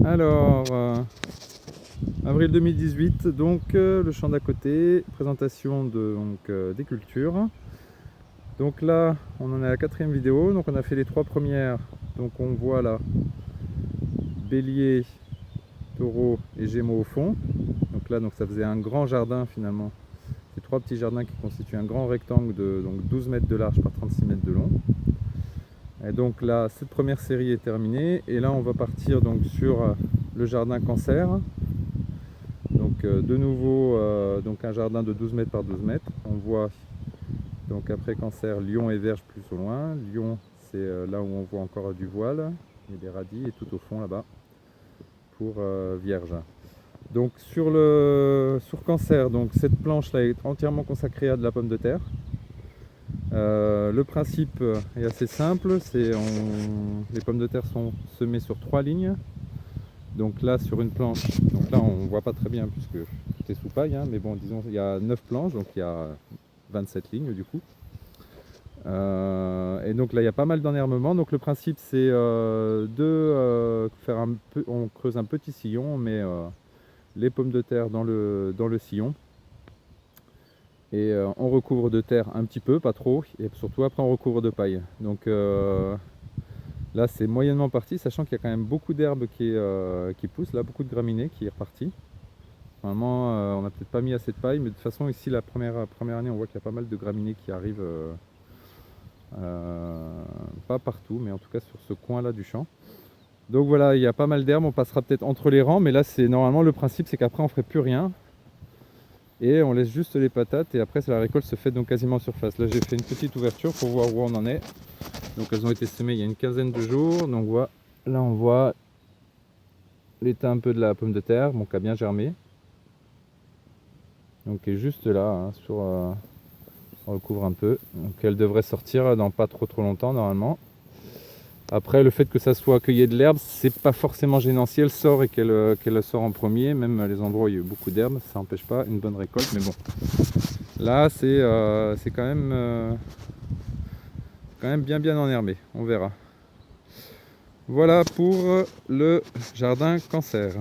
Alors, avril 2018, donc le champ d'à côté, présentation des cultures. Donc là, on en est à la 4e vidéo, donc on a fait les 3 premières. Donc on voit là, bélier, taureau et gémeaux au fond. Donc là, ça faisait un grand jardin finalement. Ces 3 petits jardins qui constituent un grand rectangle de 12 mètres de large par 36 mètres de long. Et donc là, cette première série est terminée. Et là, on va partir donc sur le jardin cancer. Donc de nouveau, donc un jardin de 12 mètres par 12 mètres. On voit donc après cancer, lion et vierge plus au loin. Lion, c'est là où on voit encore du voile et des radis, et tout au fond là-bas pour vierge. Donc sur cancer, donc cette planche là est entièrement consacrée à de la pomme de terre. Le principe est assez simple, les pommes de terre sont semées sur 3 lignes. Donc là sur une planche, donc là on voit pas très bien puisque tout est sous paille, hein, mais bon, disons il y a 9 planches, donc il y a 27 lignes du coup. Et donc là il y a pas mal d'enherbement. Donc le principe c'est faire on creuse un petit sillon, on met les pommes de terre dans le sillon. Et on recouvre de terre un petit peu, pas trop, et surtout après on recouvre de paille. Donc là c'est moyennement parti, sachant qu'il y a quand même beaucoup d'herbes qui poussent, là beaucoup de graminées qui est reparti. Normalement on n'a peut-être pas mis assez de paille, mais de toute façon ici la première année on voit qu'il y a pas mal de graminées qui arrivent, pas partout, mais en tout cas sur ce coin là du champ. Donc voilà, il y a pas mal d'herbes, on passera peut-être entre les rangs, mais là c'est normalement le principe, c'est qu'après on ferait plus rien. Et on laisse juste les patates, et après la récolte se fait donc quasiment en surface. Là j'ai fait une petite ouverture pour voir où on en est. Donc elles ont été semées il y a une quinzaine de jours. Donc là on voit l'état un peu de la pomme de terre, qui a bien germé. Donc elle est juste là, hein, on recouvre un peu. Donc elle devrait sortir dans pas trop longtemps normalement. Après, le fait que ça soit qu'il y ait de l'herbe, c'est pas forcément gênant. Si elle sort et qu'elle sort en premier, même les endroits où il y a eu beaucoup d'herbe, ça n'empêche pas une bonne récolte. Mais bon, là c'est quand même bien enherbé. On verra. Voilà pour le jardin cancer.